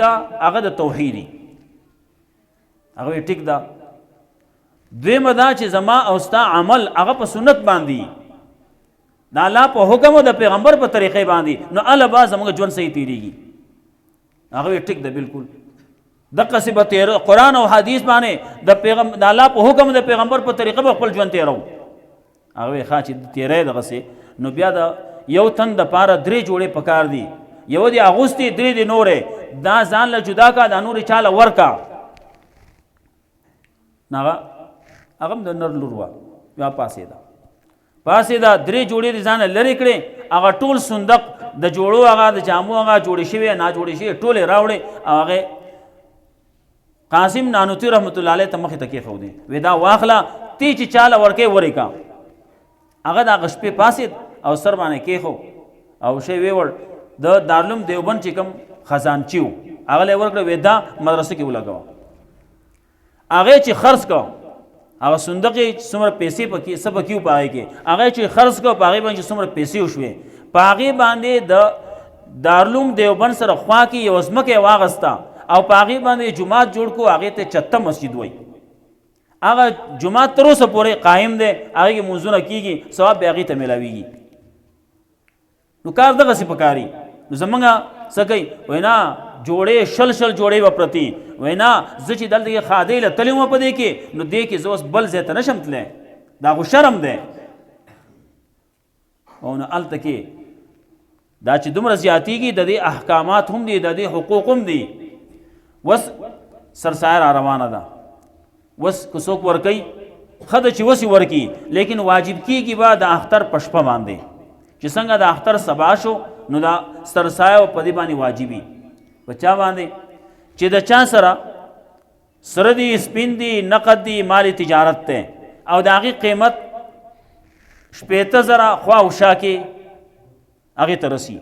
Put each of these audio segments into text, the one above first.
دا هغه د توحیدی هغه ټیک دا دویمه دا چې زما او ستا عمل هغه په سنت باندې د الله په حکم او د پیغمبر په طریقې باندې نو الله با زموږ ژوند صحیح تیریږي هغه ټیک ده بالکل دغه څه به تیر قرآن او حدیث باندې د پیغمبر د الله په حکم د پیغمبر په طریقه به خپل ژوند تیرو هغه ښه چې تیرې دغه څه نو بیا د یو تن د پاره درې جوړې پکار دي یو دی اغوستي درې دی نورې دا ځان له جدا کا د نورې چاله ورکا ناغه هغه د نر لوروا یا پاسې دا درې جوړې دي ځان لری کړې هغه ټول صندوق د جوړو هغه د جامو هغه جوړې شوی نه جوړې شوی ټول راوړې هغه قاسم نانوتی رحمت الله علیه ته مخې ته کې خو دي ودا واخلا تی چې چاله ورکې ورېکا هغه د غشپې پاسې او سر باندې کې خو او شی ویور د دارالعلوم دیوبند چې کوم خزانچیو هغه له ورکړه ودا مدرسې کې ولګاو هغه چې خرڅ کو هغه صندوق څومره پیسې پکې سب کېو پای کې هغه چې خرڅ کو پاغي باندې څومره پیسې وشوي پاغي باندې د دارالعلوم دیوبند سره خوا کې یو ځمکه واغستا او پاغي باندې جمعات جوړ کو هغه ته چته مسجد وای هغه جمعات تر اوسه پورې قائم دی هغه کې منځونه کیږي ثواب به هغه ته ملاويږي نو کار دغه څه پکاري نو زمونږه سکی وینا جوړې شل جوړې وپرتی وینا زچې دلته خادې له تلیم په دې کې نو دې کې زوس بل زه ته نشم تله دا خو شرم ده او نه الته کې دا چې دومره زیاتیږي د دې احکامات هم دي د دې حقوق هم دي وس سرسایه روانه ده وس کوڅوک ورکی خد چې وسی ورکی لیکن واجب کیږي با د اختر پشپه باندې چې څنګه د اختر سبا شو نو دا سرسایه په دې باندې واجبي بچا باندې چې د چا سره دی سپین دی نقد دی مالی تجارت ته او د هغې قیمت 15,000 خوا او شا کې هغې ته رسي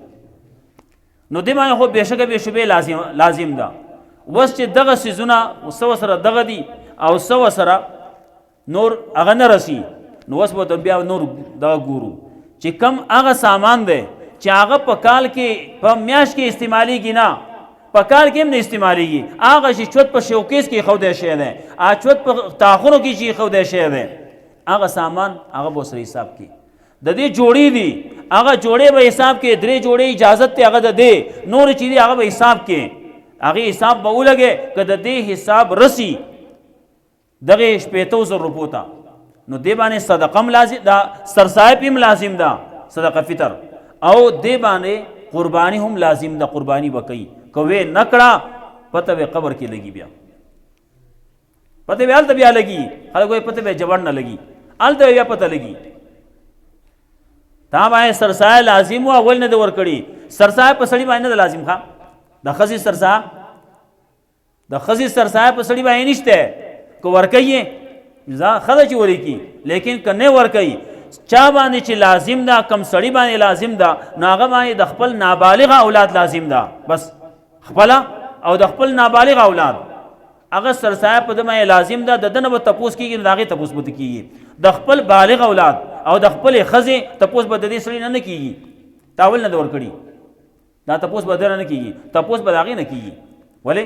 نو دې باندې خو بېشکه بې شبې لازم ده اوس چې دغه څیزونه سوه سره دغه دي او سوه سره نور هغه نه رسي نو اوس به بیا نور دغه ګورو چې کم هغه سامان دی چې هغه په کال کې په میاشت کې استعمالیږي نه په کال کې هم نه استعمالیږي هغه چې چوت په شوکیس کې ښودی شوی دی هغه چوت په تاخونو کې چې ښودی شوی دی هغه سامان هغه به سره حساب کې د دې جوړې دي هغه جوړې به حساب کې 3 جوړې اجازت ته هغه د دې نور چې دي هغه به حساب کې هغه حساب به ولګي که د دې حساب رسی دغه 15,000 روپو ته نو دې باندې صدقه لازم دا سرسایه هم لازم ده صدقه فطر او دې باندې قربانی هم لازم ده قربانی وکي کوي نکړه پته به قبر کې لګي بیا پته به الته بیا لګي هغه پته به جوړ نه لګي الته بیا پته لګي تا باندې سرسایه لازم او اول نه د ور کړی سرسایه په سړی باندې لازم ښا د خزي سرسایه په سړی باندې نشته کو ور کوي ځا خزه چې وري کی لیکن کنه ور کوي چا باندې چې لازم ده کم سړی باندې لازم ده ناغه باندې د خپل نابالغ اولاد لازم ده بس خپل او د خپل نابالغ اولاد هغه سرسایه په دمه لازم ده د دنه به تپوس کیږي داغه تپوس بده کیږي د خپل بالغ اولاد او د خپل خزه تپوس بده دي سړی نه کیږي تاول نه ور کړی دا تپوس بده نه کیږي تپوس بداغه نه کیږي ولی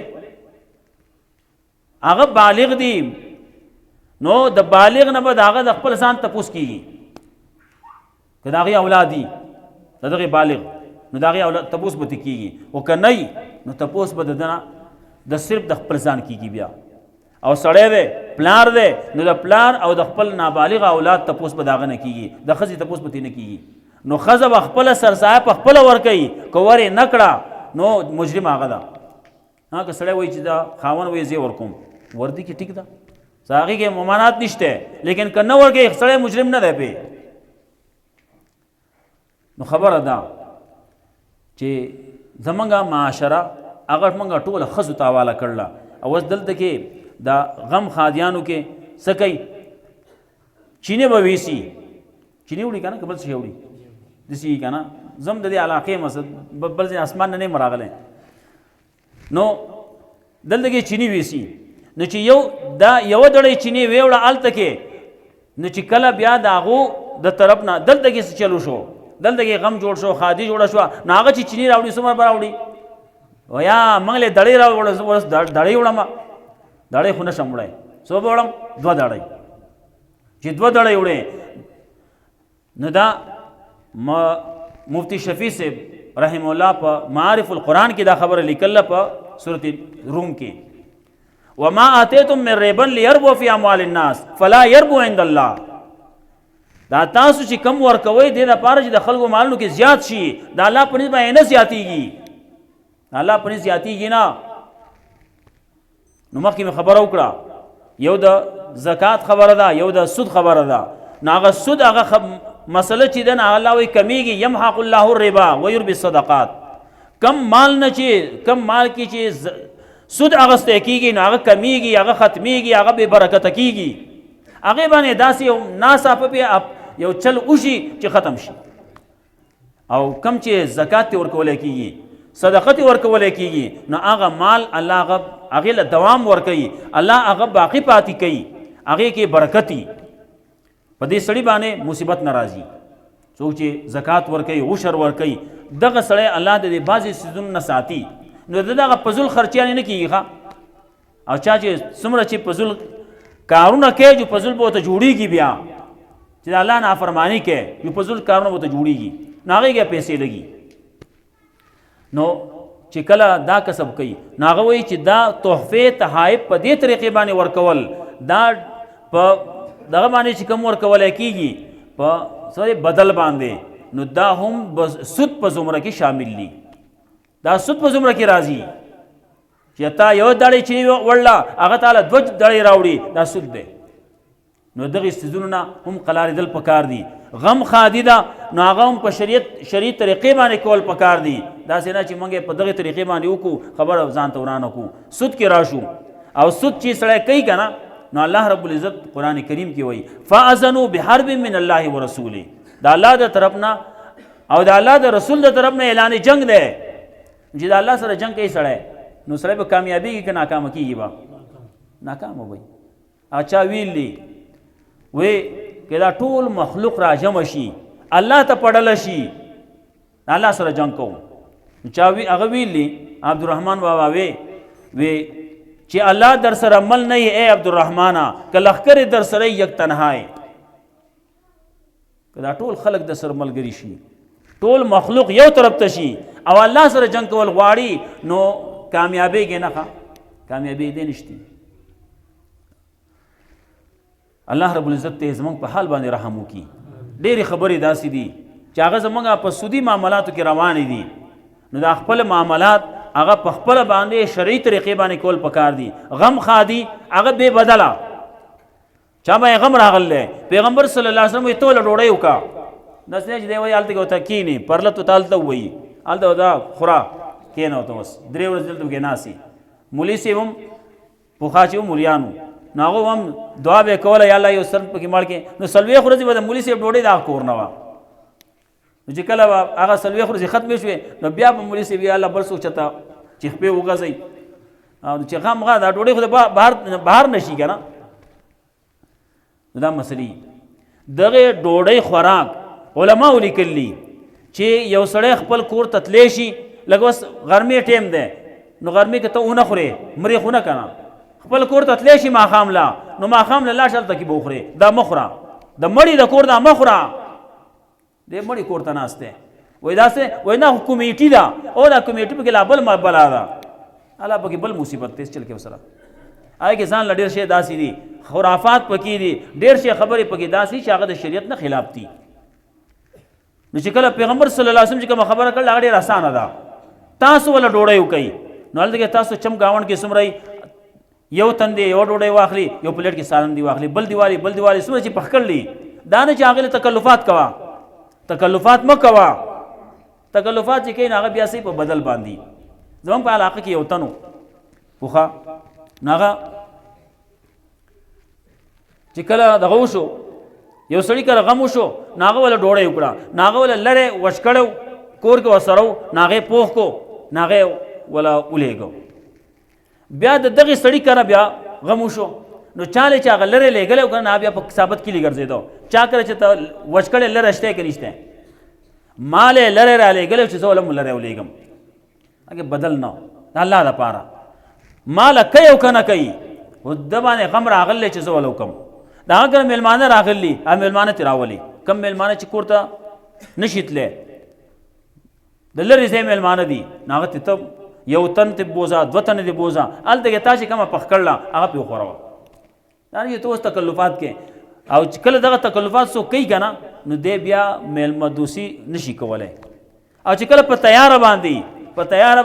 هغه بالغ دي نو د بالغ نه به داغه د خپل ځان تپوس کیږي کداغه اولاد دي دغه بالغ نو داغه اولاد تپوس بده کیږي او کنه نو تپوس بده دنا د صرف د خپل ځان کیږي بیا او سړی دی پلار دی نو د پلار او د خپل نابالغ اولاد تپوس به داغه نه کیږي د ښځې تپوس به نه کیږي نو ښځه به خپله سرسایه په خپله ورکوي که ورې نه کړه نو مجرم هغه ده که سړی وایي چې دا خاوند وایي زه ورکوم وردي کې ټیک ده هغې کې ممانعت نشته لیکن که نه ورکوي سړی مجرم نه دی پې نو خبره ده چې زمونږ معاشره هغه موږ ټوله ښځو ته حواله کړله او اوس دلته کې دا غم خادیانو کې څه کوي چینې به ویسي چینې وړي که نه که بل څه وړي داسې که نه زم د دې علاقې بل ځای اسمان نه یم راغلی نو دلته کې چینې ویسي نو چې یوه دړۍ چینې ویوړه هلته کې نو چې کله بیا د هغو د طرف نه دلته کې څه چلو شو دلته کې غم جوړ شو خادي جوړه شوه نو هغه چې چینې راوړي څومره به راوړي ویا منګلې دړې راوړ دړې وړم دړې خو نشم وړی څو به وړم 2 دړې چې 2 دړې وړې نو دا مفتی شفیع صاحب رحم الله په معارف القرآن کې دا خبره لیکله په سورۃ روم کې وما آتیتم من ربا لیربو فی اموال الناس فلا یربو عند الله دا تاسو چې کم ورکوئ دې دپاره چې د خلکو مالونو کې زیات شي دا الله په نسبت باندې نه زیاتېږي الله په نسبت زیاتېږي نه. نو مخکې مې خبره وکړه یو د زکات خبره ده یو د سود خبره ده. نو هغه سود هغه مسله چې ده نه الله وایي کمیږي یمحق الله الربا ویربي الصدقات. کم مال نه چې کم مال کې چې سود اغسته کېږي نو هغه کمیږي هغه ختمیږي هغه بې برکته کېږي. هغې باندې داسې یو ناڅاپه پې یو چل وشي چې ختم شي. او کم چې زکات ته ورکولی کېږي صدقه ته ورکولی کېږي نو هغه مال الله هغې له دوام ورکوي الله هغه باقي پاتې کوي هغې کې برکت وي. په دې سړي باندې مصیبت نه راځي. څوک چې زکات ورکوي عشر ورکوي دغه سړی الله د دې بعضې څیزونو نه ساتي نو دغه فضول خرچیانې نه کېږي ښه. او چا چې څومره چې فضول کارونه کوي جو فضول به ورته جوړېږي بیا چې د الله نافرماني کوي جو فضول کارونه ورته جوړېږي نو هغې کې پیسې لګي. نو چې کله دا کسب کوي نو هغه وایي چې دا تحفې تحایف په دې طریقې باندې ورکول دا په دغه باندې چې کوم ورکولی کېږي په سره بدل باندې نو دا هم سود په زمره کې شامل دي. دا سود په زمره کې راځي چې تا یو دړې چې وړله هغه تعالی 2 دړې راوړي دا سود دی. نو دغې څیزونو نه هم قلاریدل پکار دي. غم خادي ده نو هغه هم په شریعت طریقې باندې کول پکار دي. داسې نه چې موږ په دغې طریقې باندې وکړو خبره ځان ته ورانه کړو سود کې راشو. او سود چې سړی کوي که نه نو الله رب العزت قرآن کریم کې وایي فاذنوا بحرب من الله ورسوله. د الله د طرف نه او د الله د رسول د طرف نه اعلان جنگ دی چې د الله سره جنگ کوي سړی نو سړی به کامیابیږي که ناکامه کېږي به ناکامه وي. اچھا ویل دي وی که دا ټول مخلوق را جمع شي الله ته پړله شي الله سره جنگ کوو. چا هغه ویل دي عبدالرحمن بابا وی چې الله در سره مل نه ای عبدالرحمنه که لښکر در سره یک تنهای که دا ټول خلق د سره ملګري شي ټول مخلوق یو طرف ته شي او الله سره جنگ کول غواړي نو کامیابېږي نه ښه کامیابېدی نشتی. الله رب العزت ته زموږ په حال باندې رحم وکړي. ډېرې خبرې داسې دي چې هغه زموږ په سودي معاملاتو کې روانې دي نو دا خپل معاملات هغه په خپل باندې شرعي طریقې باندې کول پکار دي. غم خادي هغه بې بدله چا باندې غم راغلی پیغمبر صلی الله علیه وسلم وایي توله ډوډۍ وکړه داسې نه چې دی وایي هلته کې ورته کښېنې پرلت ورته هلته ووایي هلته ورته خوره کښېنه ورته اوس 3 ورځې دلته پکې ناستې. مولي صاحب هم پخوا چې و مولیانو نو هغه هم دعا به یې کوله یا الله یو سر پکې مړ کړې نو 40 ورځې به د مولي صاحب ډوډۍ د هغه کور نه وه. نو چې کله به هغه 40 ورځې ختمې شوې نو بیا به مولي صاحب یا الله بل څوک چېرته چې خپې وګځئ چې خامخا دا ډوډۍ خو د بهر نه شي که نه. نو دا مسلې دغې ډوډۍ خوراک علماو لیکلي چې یو سړی خپل کور ته تللی شي لږ اوس غرمې ټیم دی نو غرمې کې ته ونه خورې مرې خو نه که نه خپل کور ته تللی شي ماښام لا نو ماښام له لاړ شه هلته کې به وخورې دا مه خوره د مړي د کور دا مه خوره دې مړي کور ته ناست دی وایي داسې وایي نه کمیټي ده او دا کمیټي پکې لا بل بلا ده الله پکې بل مصیبت دی چل کې ورسره هغې کې ځان له ډېر شی داسې دي خرافات پکې دي ډېر شی خبرې پکې داسې چې هغه د شریعت نه خلاف دي. نو چې کله پیغمبر صلی الله علیه وسلم چې کومه خبره کړله هغه ډېر اسانه ده تاسو وله ډوډۍ وکئ نو هلته کې تاسو چم ګاونډ کې څومره یو تن دی یو ډوډۍ واخلي یو پلیټ کې سالن دی واخلي بل دیوالي څومره چې پخ کړلی دا نه چې هغې له تکلفات کوه تکلفات مه کوه تکلفات چې کوي نو هغه بیا صحیح په بدل باندې. زموږ په علاقه کې یو تن و پوخا نو هغه چې کله دغه وشو یو سړي کله غم وشو نو هغه وله ډوډۍ وکړه نو هغه وله لرې وشکړی کور کې ورسره و نو هغې پوخ کو نو هغې وله ولېږو. بیا د دغې سړي کره بیا غم وشو نو چاله چې هغه لرې لېږلی و که نه بیا په ثابت کلي ګرځېدو چا کره چې ته وشکړی لرې شته که نشته مال یې لرې را لېږلی چې زه ولم لرې ولېږم هغې بدل نه د الله دپاره ماله کوي او که نه کوي خو ده باندې غم راغلی چې زه وله وکړم د هغه کله مېلمانه راغلي هغه مېلمانه ترې راولي کم مېلمانه چې کور ته نشي تللی د لرې ځای مېلمانه دي نو هغه ته ته یو تن ته بوځه دوه تنه دې بوځه هلته کې تا چې کومه پخ کړله هغه پرې وخوروه دا نه چې ته اوس تکلفات کې او چې کله دغه تکلفات څوک کوي که نه نو دی بیا میلمه دوستي نشي کولی او چې کله په تیاره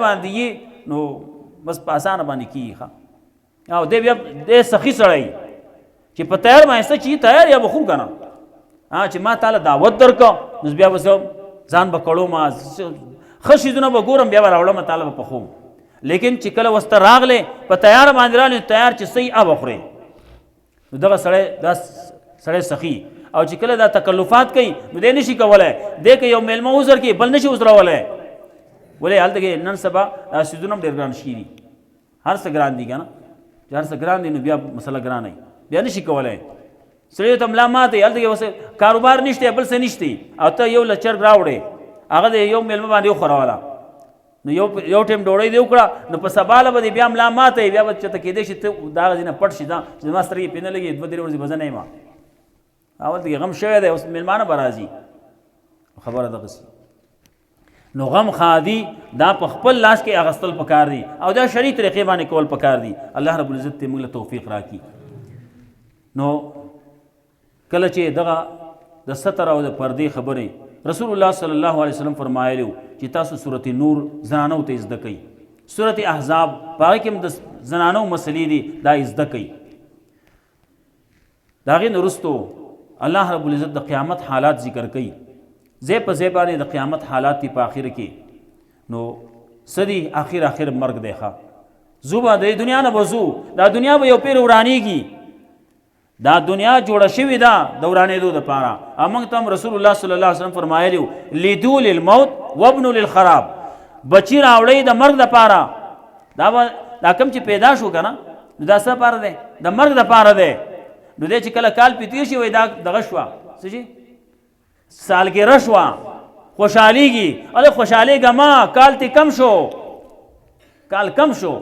باندې یي نو بس په اسانه باندې کېږي ښه او دی بیا دی سخي سړی چې په تیار باندې څه چې تیار یا به خو که نه چې ما تاله دعوت درکړه نو بیا به زه ځان به کړوم ښه شیزونه به ګورم بیا به راوړم تاله به پخوم لیکن چې کله ورسته راغلی په تیاره باندې راغلی تیار چې صحیح به خورې نو دغه سړی سخي او چې کله دا تکلفات کوي نو دی نشي کولی دی که یو میلمه عذر کوي بل نشي عذرولی ولې هلته کې نن سبا دا سیزونه هم ډېر ګران شي دي هر څه ګران دي که نه چې هر څه ګران دي نو بیا مسله ګرانه وي بیا نشي کولی سړی ته ملا ماته هلته کې اوس کاروبار نشته بل څه نشته او ته یو له چرګ راوړې هغه د یو میلمه باندې وخوروله نو یو ټیم ډوډۍ دې وکړه نو په سبا له به دې بیا ملا ماته بیا به چېرته کېدی شي ته د هغه ځای نه پټ شي چې زما سترګې پرې نه لګي 2-3 ورځې به زه نه یم هلته کې غم شوی دی اوس میلمانه به راځي خبره دغسې نو غم خادي دا په خپل لاس کې اغستل پکار دي او دا شرعي طریقې باندې کول پکار دي الله رب العزت دې موږ له توفیق راکړي نو کله چې دغه د ستر او د پردې خبرې رسول الله صلی الله علیه وسلم فرمایلی چې تاسو سورت نور زنانو ته زده کوئ سورت احزاب په هغې کې هم د زنانو مسلې دي دا زده کوئ د هغې نه وروستو الله رب العزت د قیامت حالات ذکر کوي ځای په ځای باندې د قیامت حالات دي په آخر کې نو څه دي آخر مرګ دی ښه زو به د دنیا نه به ځو دا دنیا به یو پیر ورانېږي دا دنیا جوړه شوې ده د ورانېدو دپاره موږ ته هم رسول الله صلی الله علیه وسلم فرمایلی و لیدو للموت وابنو للخراب بچي راوړئ د مرګ دپاره دا کوم چې پیدا شو که نه نو دا څه دپاره دی د مرګ دپاره دی نو دی چې کله کال پې تېر شي وایي دا دغه شوه څه شي سالګره شوه خوشحالېږي الې خوشحالېږه ما کال تی کم شو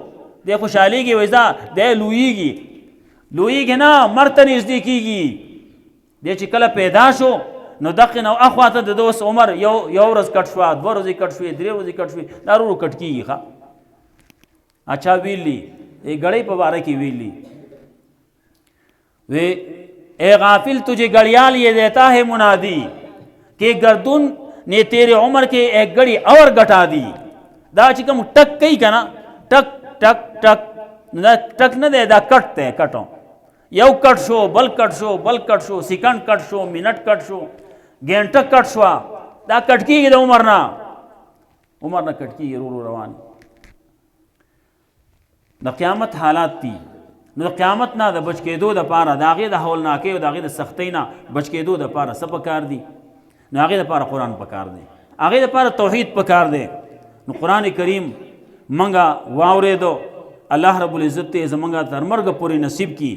دی خوشحالېږي وایي دا دی لویږي نه مرګ ته نږدې کېږي دی چې کله پیدا شو نو دقې نه اخوا ته د دوست عمر یو ورځ کټ شوه 2 ورځې کټ شوې 3 ورځې کټ شوې دا ورو کټ کېږي ښه اچھا ویلی گڑی په باره کې ویلی وی اے غافل تجھے گڑیال یہ دیتا ہے منادی کہ گردن نے تیرے عمر کے ایک گڑی اور گٹا دی دا چې کوم ټک کوي که نه ټک نه دی دا کټ دی کټو یو کټ شو بل کټ شو سیکنډ کټ شو منټ کټ شو ګنټه کټ شوه دا کټ کېږي د عمر نه کټ کېږي ورو روان د قیامت حالات دي نو د قیامت نه د بچ کېدو دپاره د هغې د هولناکۍ او د هغې د سختۍ نه بچ کېدو دپاره څه پکار دي نو هغې دپاره قرآن پکار دی هغې دپاره توحید پکار دی نو قرآن کریم منګه واورېدو الله رب العزت ته زمونږه تر مرګه پورې نصیب کی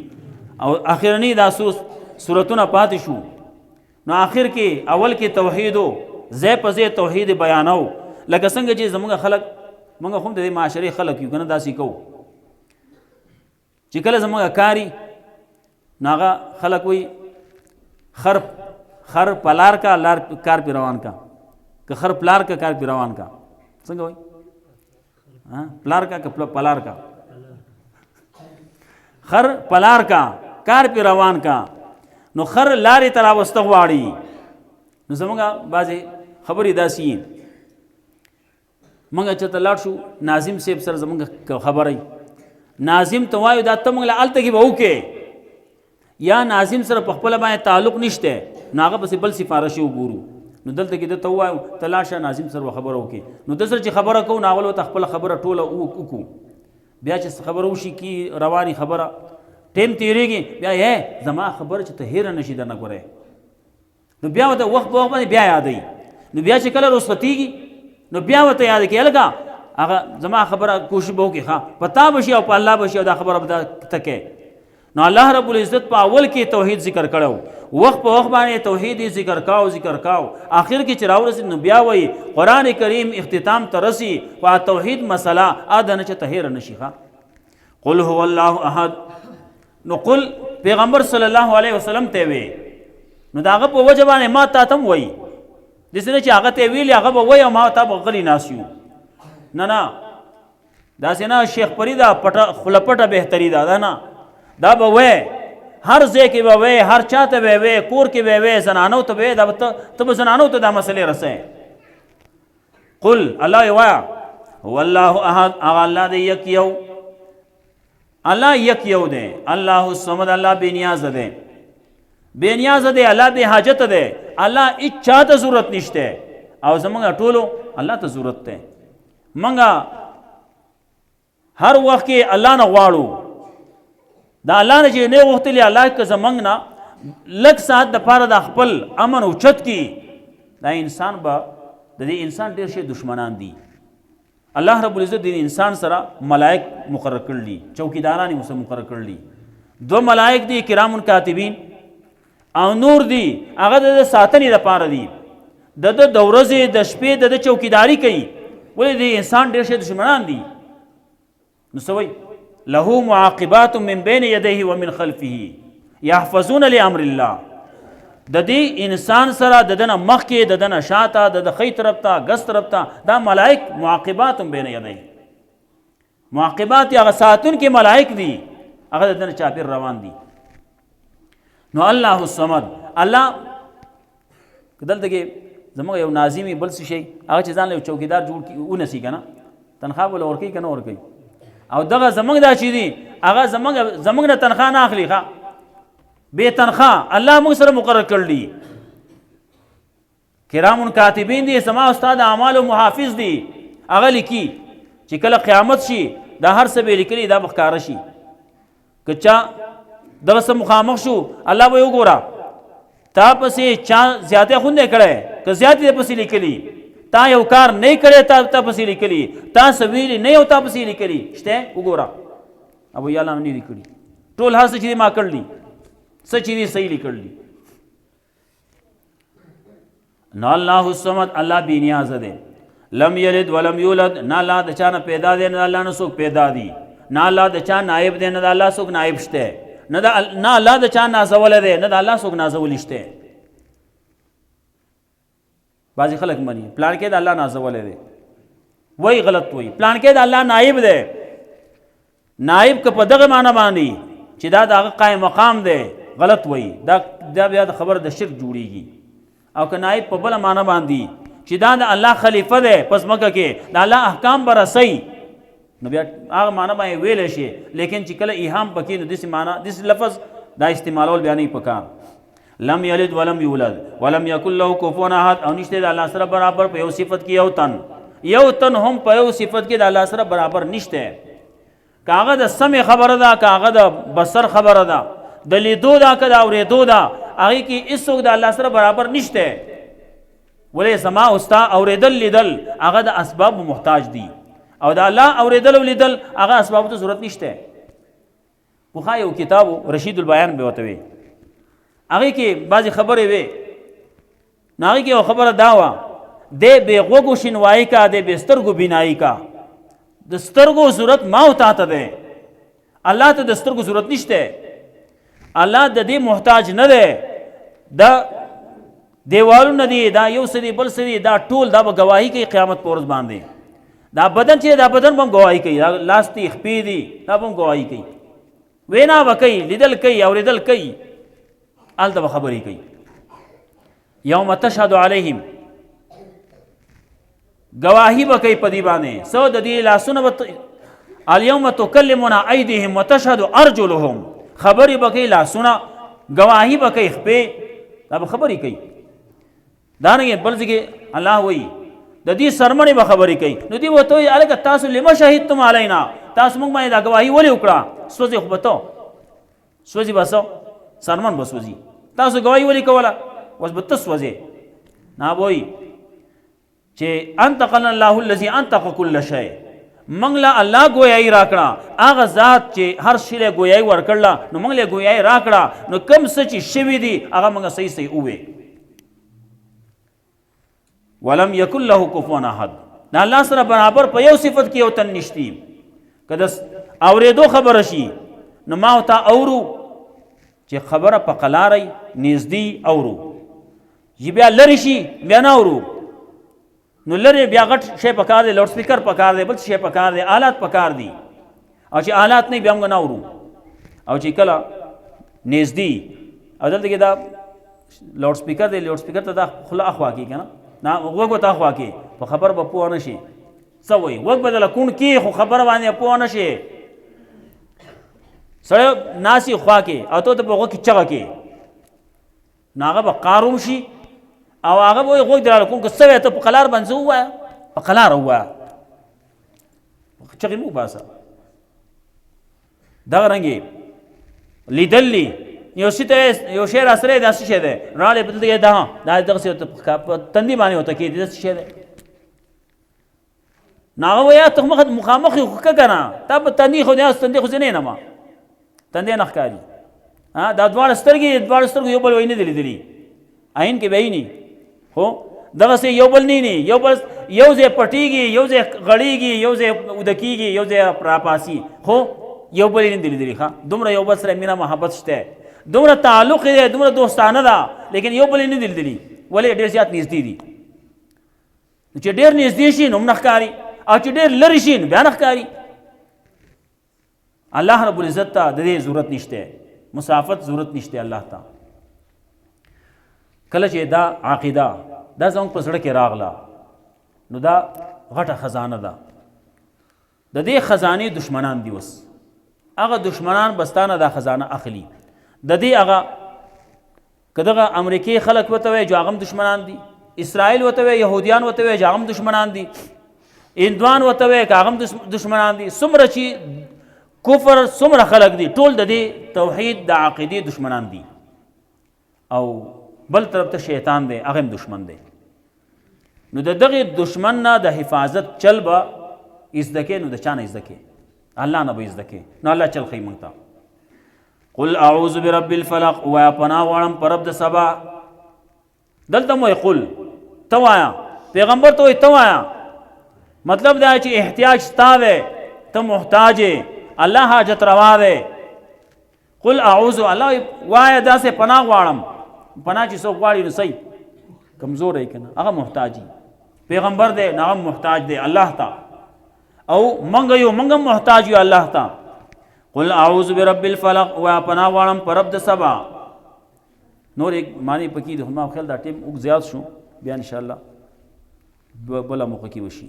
او اخرنی دا سورتونه پاتې شو نو آخر کې اول کې توحیدو ځای په ځای توحید بیانو لکه څنګه چې زمونږ خلک مونږ هم د دې معاشرې خلک یو که نه داسې کوو چې کله زمونږ کاري نو هغه خلک وایي خر پلار کا کار پې روان کا که خر پلار کا کار پې روان کا څنګه وایي پلار کا که پلار کا خر پلار کا کار پې روان کا نو خر لارې ته راوسته غواړي نو زمونږ بعضې خبرې داسې یي مونږ چېرته لاړ شو ناظم صاحب سره زمونږ خبره ناظم ته وایو دا ته مونږ له هلته کې به وکې یا ناظم سره په خپله باندې تعلق نشته نو هغه پسې بل سفارش وګورو نو دلته کې ده ته ووایو ته لاړ شه ناظم سره به خبره وکې نو ده سره چې خبره کوو نو هغه ورته خپله خبره ټوله وکړو بیا چې خبره وشي کی رواني خبره ټیم تېرېږي بیا یې زما خبره چې ته هېره نه شي درنه ګورې نو بیا ورته وخت په وخت باندې بیا یادوي نو بیا چې کله رخصتېږي نو بیا ورته یاد کړي هلکه هغه زما خبره کوشش به وکړي ښه په تا به شي او په الله به شي او دا خبره به ته کوې نو الله رب العزت په اول کې توحید ذکر کړو، وخت په وخت باندې توحید ذکر کاو آخر کې چې راورسېد نو بیا وایي قرآن کریم اختتام ته رسي په توحید مسله ادنه چې ته هېره نشي. قل هو الله احد، نو قل پیغمبر صلی الله علیه وسلم ته وی، نو دا هغه په وجه باندې ما تا تم وایي داسې نه چې هغه ته ویلي هغه به وایي او ما تا به غلی ناست یو. نه داسې نه شیخ فریده پټه خوله پټه بهتري ده نه، دا به وایي هر ځای کې به وایي، هر چا ته به وایي، کور کې به وایي، زنانو ته به وایي، دا به ته به زنانو ته دا مسلې رسوي. قل الله وایه هو الله احد، هغه الله دی یک یو، الله یک یو دی، الله الصمد، الله بے نیاز دی، بے نیاز دی، الله بے حاجت دی، الله هیڅ چا ته ضرورت نشته او زمونږ ټولو الله ته ضرورت دی. منګه هر وخت کې الله نه غواړو، دا الله نه چې نه غوښتلی الله که زمونږ نه لږ ساعت دپاره د خپل امن اوچت کي، دا انسان به د دې انسان ډېر شي دشمنان دي. الله رب العزت د انسان سره ملائک مقرر کړي، چوکیداران یې مقرر کړي. دو ملائک دي کرام کاتبین او نور دي، هغه د ساتنې دپاره دي، د ورځې د شپې د چوکیداری کوي. ولې د انسان ډېر شي دشمنان دي. نو څه وایي له معاقبات من بین یدیه ومن خلفه یحفظون لامر الله، د دې انسان سره د دنه مخکې د دنه شاته د ښی طرف ته ګس طرف ته دا ملائک معاقبات بین یدیه، معاقبات هغه ساتونکي ملائک دي، هغه د دنه چاپیر روان دي. نو الله الصمد، الله دلته کې زموږ یو ناظمي بل څه شي هغه چې ځان له چوکیدار جوړ کړي ونسي که نه تنخواه به له ورکوي که نه ورکوي، او دغه زموږ دا چې دي هغه زموږ نه تنخواه نه اخلي، ښه بے تنخواه الله موږ سره مقرر کړي. کرام کاتبین دي، زما استاد اعمالو محافظ دي، هغه لیکي چې کله قیامت شي دا هر څه به لیکلي دا به ښکاره شي. که چا دغه څه مخامخ شو الله به یې وګوره تا پسې چا زیاتی خوندې کړی که زیاتې دې پسې لیکلي، تا یو کار نه کړی تا پسې لیکلي، تا څه ویلي نه یو تا پسې لیکلي شته وګوره، ابو یا الله نه دي کړي، ټول هر څه چې ما کړلي څه چې دي صحیح لیکلي. نو الله الصمد، الله بې نیازه دی، لم یلد ولم یولد، نه الله د چا نه پیدا دی، نه الله نه څوک پیدا دي، نه الله د چا نائب دی، نه د الله څوک نائب شته، نه الله د چا نازولی دی، نه د الله څوک نازولی شته. بعضې خلک مني پلان کې د الله نازولی دی، وایي غلط وایي، پلان کې د الله نائب دی. نائب که په دغه معنی باندې چې دا د هغه قایم مقام دی غلط وایي، دا بیا د خبر د شرک جوړیږي. او که نائب په بله معنی باندې چې دا د الله خلیفه دی په ځمکه کې د الله احکام به رسوي، نو بیا هغه معنی باندې ویلی شي. لیکن چې کله ایهام پکې نو داسې معنی داسې لفظ دا استعمالول بیا نه پکار. لم یلد ولم یولد ولم یکن له کفوا احد، او نشته د الله سره برابر په یو صفت کې یو تن هم په یو صفت کې د الله سره برابر نشته. که هغه د سمع خبره ده، که هغه د بصر خبره ده، د لیدو ده که د اورېدو ده، هغې کې هېڅوک د الله سره برابر نشته. ولې زما او ستا اورېدل لیدل هغه د اسبابو محتاج دي، او د الله اورېدل او لیدل هغه اسبابو ته ضرورت نشته. پخوا یو کتابو رشید البیان به ورته وی، هغې کې بعضې خبرې وې، نو هغې کې یو خبره دا وه دی بې غوږو شنوایي کا، دی بې سترګو بینایي کا. د سترګو ضرورت ما او تا ته دی، الله ته د سترګو ضرورت نشته. الله د دې محتاج نه دی، د دیوالونه دي، دا یو څه دي بل څه دي، دا ټول دا به ګواهي کوي قیامت په ورځ باندې. دا بدن چې دا بدن به هم ګواهي کوي، دا لاس دي خپې دي دا به هم ګواهي کوي، وینا به کوي، لیدل کوي، اورېدل کوي، هلته به خبرې کوي. یوم تشهد علیهم، گواهی به کوي په دې باندې څه د دې لاسونه به الیوم تکلمنا ایدیهم وتشهد ارجلهم، خبرې به کوي لاسونه، گواهی به کوي خپې، دا به خبرې کوي. دارنګې بل ځای کې الله وایي د دې سرمنې به خبرې کوي. نو دې ورته وایي هلکه تاسو لما شهدتم علینا، تاسو موږ باندې دا گواهي ولې وکړه؟ سوځې خو به ته سوځي به څه سرمن به سوځي، تاسو گواهي ولې کوله؟ اوس به ته سوځې. نه وایي چې انطقنا الله الذي انطق كل شيء، منګ له الله ګویایي راکړه، هغه ذات چې هر شی له ګویایي ورکړله، نو منګ له ګویایي راکړه، نو کم څه چې شوي دي هغه منګه صحیح صحیح ووې. ولم یکن له کفوا احد، د الله سره برابر په یو صفت کې یو تن نشتی. که د اورېدو خبره شي نو ما او تا اورو چې خبره په قلارئ نږدې اورو، چې بیا لرې شي بیا نه اورو. نو لرې بیا غټ شی پکار دی، لاؤډ سپیکر پکار دی، بل شی پکار دی، آلات پکار دي، او چې آلات نه بیا موږ نه اورو. او چې کله نږدې او دلته کې دا لاؤډ سپیکر دی، لاؤډ سپیکر ته دا خوله اخوا کېږي که نه، نه غوږ به ته اخوا کې په خبر به پوه نه شي. څه وایي غوږ به دله کوڼ کې، خو خبره باندې پوه نه شي. سړی ناسي خوا کې او ته په غوږ کې چغه کې، نو هغه به قاروم شي او هغه به وایي غوږ دراله کوم که څه وایه ته په قلار باندې څه ووایه، په قلاره ووایه، چغې مه وباسه. دغه رنګې لیدل یو شي ته یو شی راسره دا څه شی دی، راړې په دلته دا دغسې په تندي باندې ورته کېږي دا څه شی دی. نو هغه وایه ته مخامخ یې خو که که نه، تا په تندي خو تندي خو زه نه ینم، تندی نه ښکاري. دا دواړه سترګې یو بل وایي نه دي لیدلي، عین کې به یې نه، خو دغسې یو بل نه ویني، یو ځای پټېږي، یو ځای غړېږي، یو ځای اوده کېږي، یو ځای راپاسي، خو یو بل یې نه دي لیدلي. ښه دومره یو بل سره مینه محبت شته، دومره تعلق دی، دومره دوستانه ده، لیکن یو بل یې نه دي لیدلي. ولې ډېر زیات نږدې دي. چې ډېر نږدې شي نو هم نه ښکاري، او چې ډېر لرې شي نو بیا نه ښکاري. الله رب العزت ته د دې ضرورت نشته، مسافت ضرورت نشته الله ته. کله چې دا عقیده دا زموږ په زړه کې راغله نو دا غټه خزانه ده. د دې خزانې دشمنان دي، اوس هغه دشمنان بستانه دا خزانه اخلي. د دې هغه که دغه امریکې خلک ورته وایي چې هغه هم دشمنان دي، اسرائیل ورته وایي، یهودیان ورته وایي چې هغه هم دشمنان دي، هندوان ورته وایي که هغه هم دشمنان دي. څومره چې کفر څومره خلک دي، ټول د دې توحید د عقیدې دشمنان دي. او بل طرف ته شیطان دی، هغه هم دشمن دی. نو د دغې دشمن نه د حفاظت چل به زده کې، نو د چا نه زده کې؟ الله نه به زده کې. نو الله چل ښیي موږ ته. قل اعوذ برب الفلق، ووایه پناه غواړم په رب د سبا. دلته مو قل ته وایه، پیغمبر ته وایي ته وایه، مطلب دا چې احتیاج ستا دی، ته محتاج یې، الله حاجت روا دی. قل اعوذ، الله وایه داسې پناه غواړم. پناه چې څوک غواړي نو صحیح کمزور دی که نه، هغه محتاج وي. پیغمبر دی نو هغه محتاج دی الله ته، او منګه یو منګه محتاج یو الله ته. قل اعوذ برب الفلق، وایه پناه غواړم په رب د سبا. نور ایک معنی پکې د ما خیال دا ټیم اوږد زیات شو، بیا انشاءالله بله موقع کې وشي.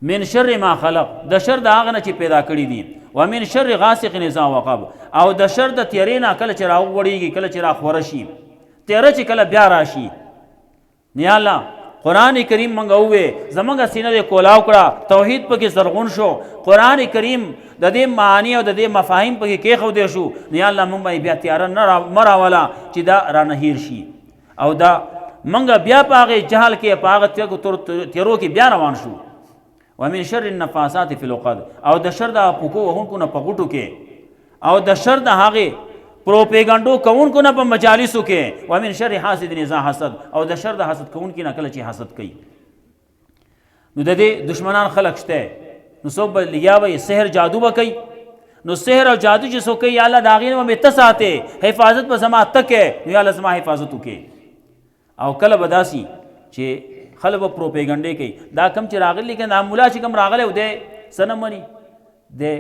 من شر ما خلق، د شر د هغه نه چې پیدا کړي دي. ومن شر غاسق اذا وقب، او د شر د تیرې نه کله چې راوغړېږي، کله چې راخوره شي، تیره چې کله بیا راشي. یا الله قرآن کریم منګه ووې، زمونږ سینه دې کولاو کړه، توحید پکې زرغون شو، قرآن کریم د دې معانی او د دې مفاهیم پکې کېښودی شو. یا الله مونږ باندې بیا تیاره مه راوله چې دا رانه هیر شي، او دا منګه بیا په هغې جهل کې، په هغه تیرو کې بیا روان شو. ومن شر النفاثات فی العقد، او د شر د پوکو وهونکو نه په غوټو کې، او د شر د هغې پروپیګنډو کوونکو نه په مجالسو کې. ومن شر حاسد اذا حسد، او د شر د حسد کوونکي نه کله چې حسد کوي. نو د دې دشمنان خلق شته. نو څوک به لګیا وایي سحر جادو به کوي. نو سحر او جادو چې څوک کوي، یا الله د هغې نه به مې ته ساتې، حفاظت به زما ته کې، نو یا الله زما حفاظت وکړې. او کله به داسې چې خلک به پروپیګنډې کوي، دا کم چې راغلی که دا ملا چې کم راغلی و دی څه نه مني، دی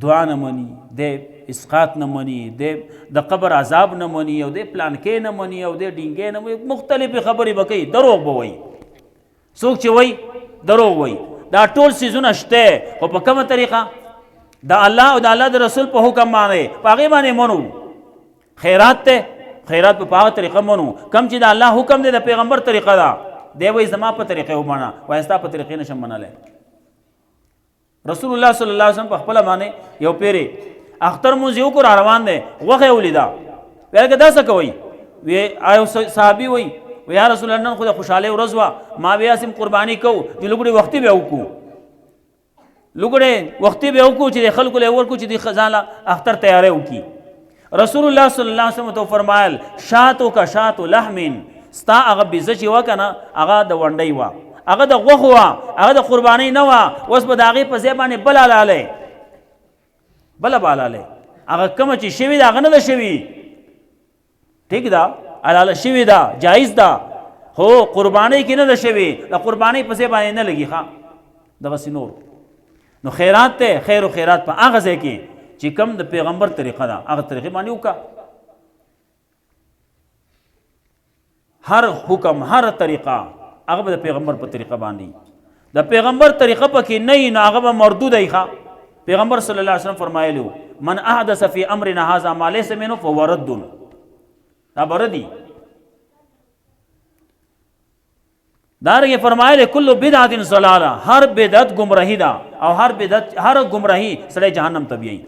دعا نه مني، دی اسقاط نه مني، دی د قبر عذاب نه مني، او دی پلانکې نه مني، او دی ډینګې نه مني، مختلفې خبرې به کوي، دروغ به وایي. څوک چې وایي دروغ وایي. دا ټول څیزونه شته، خو په کومه طریقه؟ د الله او د الله د رسول په حکم باندې، په هغې باندې منو. خیرات ته خیرات په هغه طریقه منو کم چې د الله حکم دی، د پیغمبر طریقه ده. دی وایي زما په طریقې ومنه، وایي ستا په طریقې نشم منلی. رسول الله صلی الله علیه وسلم په خپله باندې یو پیرې اختر مونځ یې وکړو، را روان دی، غوښه یې ولیده. ویل که دا څه کوئ؟ یو صحابي وایي یا رسول الله نن خو د خوشحالۍ ورځ وه، ما بیا سیم قرباني کوو چې لږ وختي بیا وکړو. لګړې وختي به وکړو چې خلکو له ورکو چې د خزانه اختر تیارې وکړي. رسول الله صلی الله علیه وسلم تو فرمایل شاتو کا شاتو لحم، ستا هغه بیزه چې وکنه هغه د ونډۍ وا، هغه د غوښ وا، هغه د قربانۍ نه وا، اوس به د هغې په ځای باندې بله لالی بله بالالی هغه کومه چې شوي ده هغه نه ده شوي، ټیک ده حلاله شوي ده جایز ده، خو قربانۍ کې نه ده شوي، د قربانۍ په ځای باندې نه لګي. ښه دغسې نور نو خیرات ته خیر و خیرات په هغه ځای کې چې کوم د پیغمبر طریقه ده هغه طریقې باندې وکړه. هر حکم هر طریقه هغه به د پیغمبر په طریقه باندې، د پیغمبر طریقه پکې نه وي نو هغه به مردود وي. ښه پیغمبر صلی الله علیه وسلم فرمایلی من احدث فی امرنا هذا ما لیس منه فهو رد، دا به ردي. دارنګه فرمایلی کل بدعت ضلاله، هر بدعت گمراهی ده او هر گمراهی سړی جهنم ته بیایي.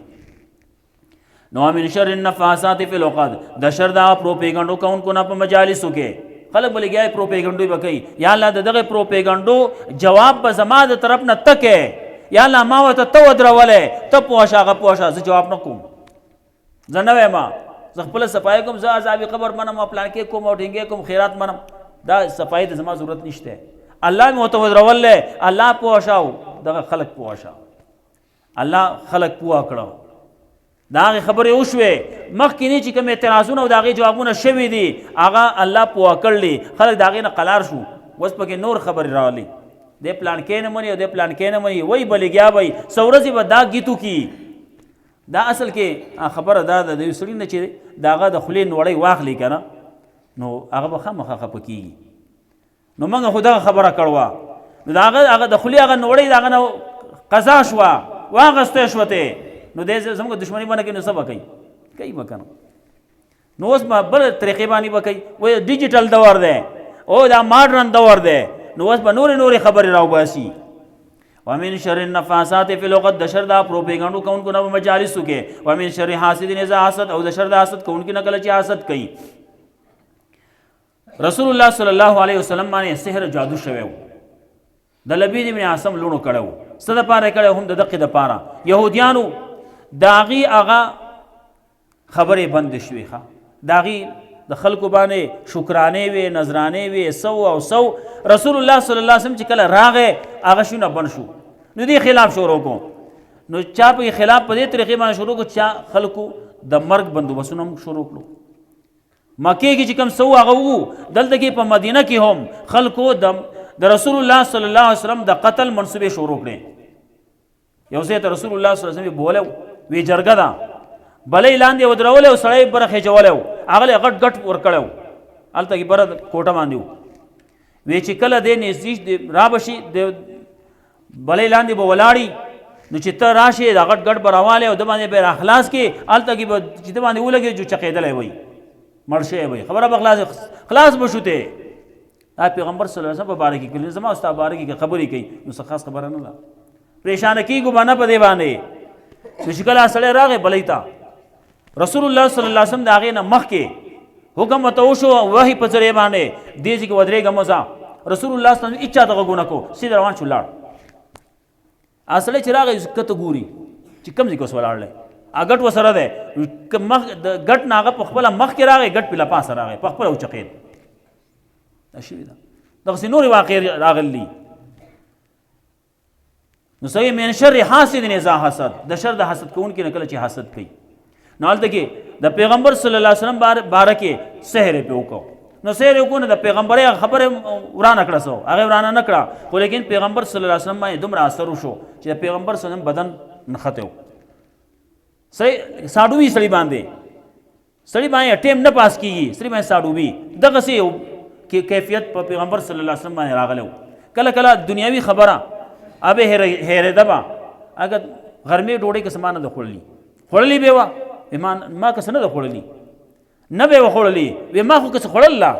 نو من شر النفاثات فی العقد، د شر دا پروپیګنډو کوونکو نه په مجالسو کې خلک بلې ګیا پروپیګنډو به کوي، یا الله دغه پروپیګنډو جواب به زما د طرف نه تکې، یا الله ما ورته ته ودرولې ته پوه شه هغه پوه شه، زه جواب نه کوم، زه نه وایم، زه خپله صفایي کوم، زه عذاب قبر منم او پلان کې کوم او ډینګې کوم خیرات منم، دا صفایي د زما ضرورت نشته. الله مې ورته ودرولې، الله پوه شه دغه خلک پوه شه، الله خلک پوه کړه. دا هغې خبرې وشوې مخکې نه چې کوم اعتراضونه او د هغې جوابونه شوي دي هغه الله پوه کړلي، خلک د هغې نه قلار شو، اوس پکې نور خبرې راولي، دی پلان کې نه مني او دی پلان کې نه مني، وایي به لګیا وایي څو ورځې به دا گیتو کي. دا اصل کې خبره دا ده د یو سړي نه چې د هغه د خولې نوړی واخلي که نه نو هغه به خامخا خفه کېږي. نو موږ خو دغه خبره کړوه، نو د هغه د خولې هغه نوړی د هغه نه قضا شوه واخیستی شوتې، نو دی زموږ دشمني به نه کوي، نو څه به کوي به که نه. نو اوس به بله طریقې باندې به کوي، وایي ډیجیټل دور دی او دا ماډرن دور دی، نو اوس به نورې خبرې راوباسي. ومن شر النفاثات فی العقد، د شر دا پروپیګنډو کوونکو نه په مجالسو کې، ومن شر حاسد اذا حسد، او د شر د حسد کوونکي نه کله چې حسد کوي. رسول الله صلی الله علیه وسلم باندې سحر جادو شوی و، د لبید ابن عاصم لونو کړی و، څه دپاره یې کړی هم د دقې دپاره یهودیانو د هغې هغه خبرې بندې شوې. ښه د هغې د خلکو باندې شکرانې وې نظرانې وې سو او سو. رسول الله صلی الله علیه وسلم چې کله راغی هغه شونه بند شو، نو دې خلاف شروع کو، نو چا په خلاف په دې طریقې باندې شروع کو چا خلکو د مرګ بندوبستونه هم شروع کړو. مکې کې چې کوم سو هغه وو، دلته کې په مدینه کې هم خلکو د رسول الله صلی الله علیه وسلم د قتل منصوبې شروع کړې. یو ځای ته رسول الله صلی الله علیه وسلم بوله وی جرګه ده بلې لاندې ودرولې او سړی بره خېچولی و، هغه غټ غټ ورکړی و، هلته کې بره کوټه باندې و. وی چې کله دی نږدې را به شي د بلې لاندې به ولاړي، نو چې ته راشې دا غټ غټ به راوالی او د باندې به را خلاص کړې، هلته کې به چې د باندې ولګې جو چقېدلی وی مړ شوی وی، خبره به خلاص به شو ته. دا پیغمبر صلی الله علیه وسلم په باره کې کړي، زما او ستا باره کې خبرې کوي نو څه خاص خبره نه ده، پریشانه کېږو به نه په دې باندې. نو چې کله سړی راغی بلۍ ته، رسول الله صلی الله علیه وسلم د هغې نه مخکې حکم ورته وشو وحي په ذریعې باندې دې ځای کې ودرېږه مه ځه. رسول الله صلی الله علیه وسلم هېچا ته غږ ونه کړو، سیده روان شو لاړ. هغه سړی چې راغی کته ګوري چې کوم ځای کې اوس ولاړ دی، هغه ګټ ورسره دی، د ګټ نه هغه په خپله مخکې راغی، ګټ پې له پاسه راغی، په خپله وچقېد. دا شوي ده دغسې نورې واقعې راغلي. نو صحیح من شر حاسد اذا حسد، د شر د حسد کوونکي نه کله چې حسد کوي. نو هلته کې د پیغمبر صلی الله علیه وسلم باره کې سحر یې پې وکړو. نو سحر یې وکړو نو د پیغمبر هغه خبره ورانه کړه، سو هغه ورانه نه کړه، خو لیکن پیغمبر صلی الله علیه وسلم باندې دومره اثر وشو چې د پیغمبر صلی الله علیه وسلم بدن نښتی و. ساډوي سړي باندې ټیم نه پاس کېږي، سړي باندې ساډوي، دغسې کیفیت په پیغمبر صلی الله علیه وسلم باندې راغلی و. کله کله دنیاوي خبره ابه هېرېده به، اگر غرمې ډوډۍ که څه ما نه ده خوړلي به وه، ما که څه نه ده خوړلي، نه به یې وخوړلي، وی ما خو که څه خوړله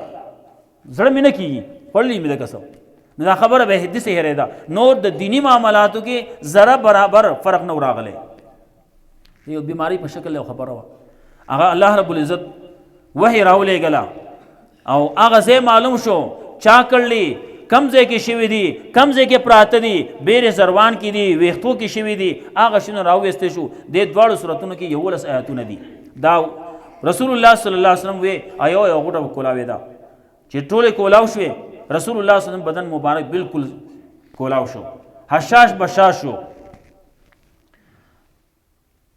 زړه مې نه کېږي، خوړلي مې ده که څه. نو دا خبره به داسې هېرېده. نور د دیني معاملاتو کې ذره برابر فرق نه و راغلی، یو بیماري په شکل یو خبره وه. هغه الله رب العزت وحي راولېږله او هغه ځای معلوم شو چا کړلی، کم ځای کې شوي دي، کم ځای کې پراته دي، بیر زروان کې دي، ویښتو کې شوي دي، هغه شونه راوویستی شو. دې دواړو صورتونو کې 11 آیاتونه دي. دا رسول الله صلی الله علیه وسلم وی ایو یو غوټه کولاوې ده چې ټولې کولاو شوې. رسول الله صلی الله علیه وسلم بدن مبارک بالکل کولاو شو، حشاش بشاش شو.